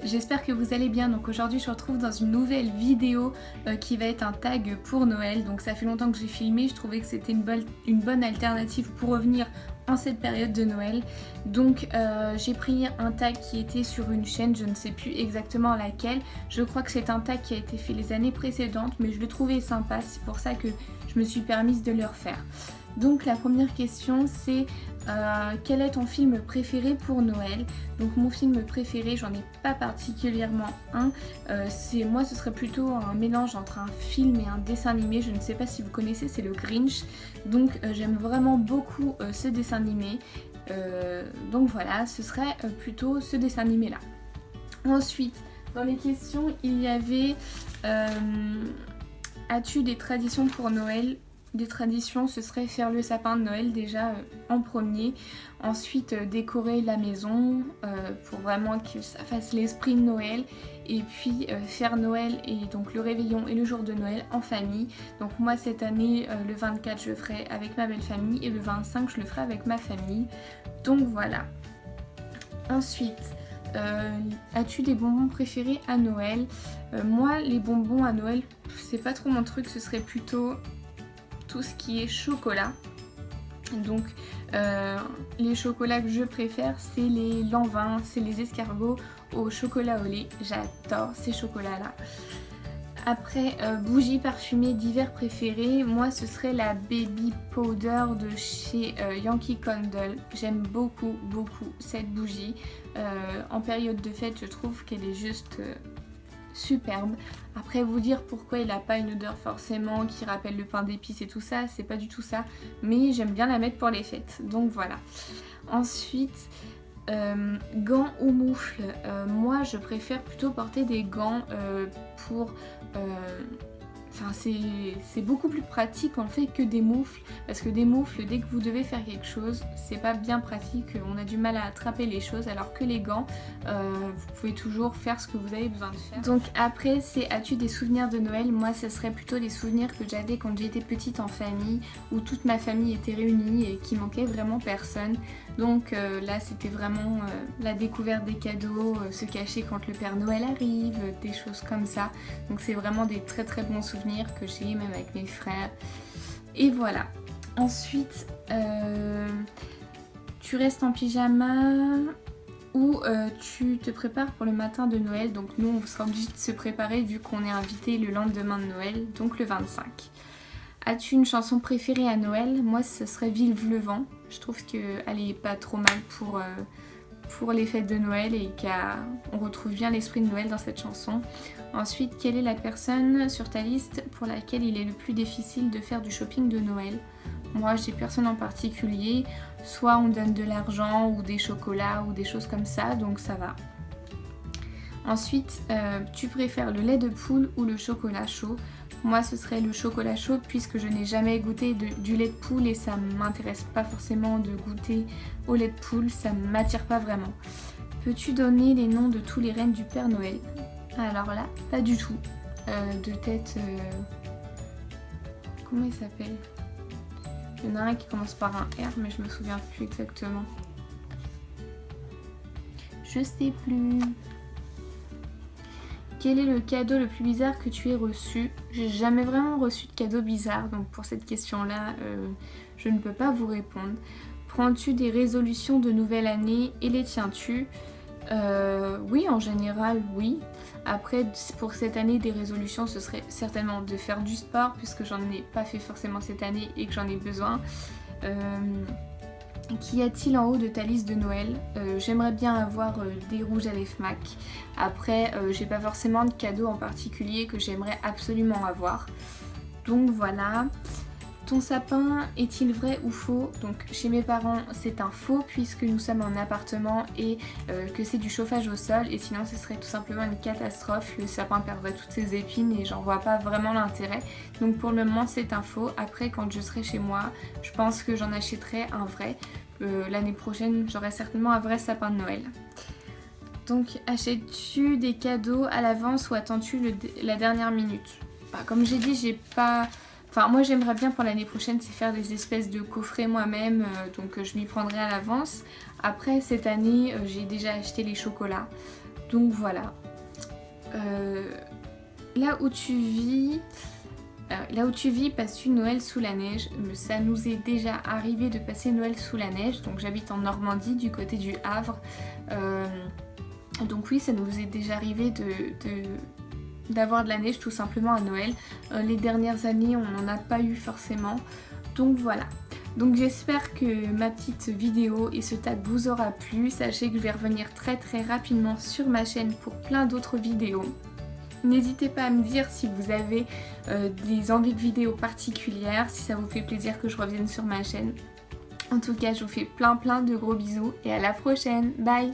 j'espère que vous allez bien. Donc aujourd'hui je vous retrouve dans une nouvelle vidéo qui va être un tag pour Noël. Donc ça fait longtemps que j'ai filmé, je trouvais que c'était une bonne alternative pour revenir en cette période de Noël. Donc j'ai pris un tag qui était sur une chaîne, je ne sais plus exactement laquelle. Je crois que c'est un tag qui a été fait les années précédentes, mais je le trouvais sympa, c'est pour ça que je me suis permise de le refaire. Donc la première question c'est quel est ton film préféré pour Noël? Donc mon film préféré, j'en ai pas particulièrement un, moi ce serait plutôt un mélange entre un film et un dessin animé, je ne sais pas si vous connaissez, c'est le Grinch. Donc j'aime vraiment beaucoup ce dessin animé, donc voilà, ce serait plutôt ce dessin animé là. Ensuite, dans les questions, il y avait as-tu des traditions pour Noël? Des traditions, ce serait faire le sapin de Noël déjà en premier, ensuite décorer la maison pour vraiment que ça fasse l'esprit de Noël, et puis faire Noël et donc le réveillon et le jour de Noël en famille. Donc moi cette année le 24 je le ferai avec ma belle famille et le 25 je le ferai avec ma famille. Donc voilà. Ensuite, as-tu des bonbons préférés à Noël? Moi les bonbons à Noël c'est pas trop mon truc, ce serait plutôt tout ce qui est chocolat. Donc les chocolats que je préfère c'est les Lanvin, c'est les escargots au chocolat au lait, j'adore ces chocolats là. Après bougies parfumées d'hiver préférées, moi ce serait la Baby Powder de chez Yankee Candle. J'aime beaucoup cette bougie, en période de fête je trouve qu'elle est juste superbe. Après vous dire pourquoi il n'a pas une odeur forcément qui rappelle le pain d'épices et tout ça, c'est pas du tout ça, mais j'aime bien la mettre pour les fêtes, donc voilà. Ensuite gants ou moufles, moi je préfère plutôt porter des gants pour enfin c'est beaucoup plus pratique en fait que des moufles, parce que des moufles dès que vous devez faire quelque chose c'est pas bien pratique, on a du mal à attraper les choses, alors que les gants vous pouvez toujours faire ce que vous avez besoin de faire. Donc après c'est as-tu des souvenirs de Noël? Moi ce serait plutôt des souvenirs que j'avais quand j'étais petite en famille, où toute ma famille était réunie et qui manquait vraiment personne. Donc là c'était vraiment la découverte des cadeaux, se cacher quand le Père Noël arrive, des choses comme ça. Donc c'est vraiment des très bons souvenirs que j'ai même avec mes frères. Et voilà. Ensuite tu restes en pyjama ou tu te prépares pour le matin de Noël. Donc nous on sera obligé de se préparer vu qu'on est invité le lendemain de Noël, donc le 25. As-tu une chanson préférée à Noël? Moi ce serait Vive le vent. Je trouve qu'elle est pas trop mal pour les fêtes de Noël et qu'on retrouve bien l'esprit de Noël dans cette chanson. Ensuite, quelle est la personne sur ta liste pour laquelle il est le plus difficile de faire du shopping de Noël? Moi j'ai personne en particulier, soit on donne de l'argent ou des chocolats ou des choses comme ça, donc ça va. Ensuite, tu préfères le lait de poule ou le chocolat chaud? Moi ce serait le chocolat chaud puisque je n'ai jamais goûté du lait de poule et ça m'intéresse pas forcément de goûter au lait de poule, ça m'attire pas vraiment. Peux-tu donner les noms de tous les reines du Père Noël? Alors là, pas du tout. De tête... comment il s'appelle? Il y en a un qui commence par un R mais je me souviens plus exactement. Je sais plus. Quel est le cadeau le plus bizarre que tu aies reçu? J'ai jamais vraiment reçu de cadeau bizarre, donc pour cette question-là, je ne peux pas vous répondre. Prends-tu des résolutions de nouvelle année et les tiens-tu? Oui, en général, oui. Après, pour cette année, des résolutions, ce serait certainement de faire du sport, puisque j'en ai pas fait forcément cette année et que j'en ai besoin. Qu'y a-t-il en haut de ta liste de Noël? J'aimerais bien avoir des rouges à lèvres MAC. Après, j'ai pas forcément de cadeau en particulier que j'aimerais absolument avoir. Donc voilà. Ton sapin est-il vrai ou faux? Donc chez mes parents c'est un faux puisque nous sommes en appartement et que c'est du chauffage au sol, et sinon ce serait tout simplement une catastrophe, le sapin perdrait toutes ses épines et j'en vois pas vraiment l'intérêt. Donc pour le moment c'est un faux. Après quand je serai chez moi je pense que j'en achèterai un vrai. L'année prochaine j'aurai certainement un vrai sapin de Noël. Donc achètes-tu des cadeaux à l'avance ou attends-tu la dernière minute? Bah, comme j'ai dit j'ai pas... Enfin moi j'aimerais bien pour l'année prochaine c'est faire des espèces de coffrets moi-même, donc je m'y prendrai à l'avance. Après cette année j'ai déjà acheté les chocolats, Donc voilà. Là où tu vis, passes-tu Noël sous la neige? Ça nous est déjà arrivé de passer Noël sous la neige. Donc j'habite en Normandie, du côté du Havre. Donc oui, ça nous est déjà arrivé d'avoir de la neige tout simplement à Noël. Les dernières années, on n'en a pas eu forcément. Donc voilà. Donc j'espère que ma petite vidéo et ce tag vous aura plu. Sachez que je vais revenir très rapidement sur ma chaîne pour plein d'autres vidéos. N'hésitez pas à me dire si vous avez des envies de vidéos particulières, si ça vous fait plaisir que je revienne sur ma chaîne. En tout cas, je vous fais plein de gros bisous et à la prochaine. Bye!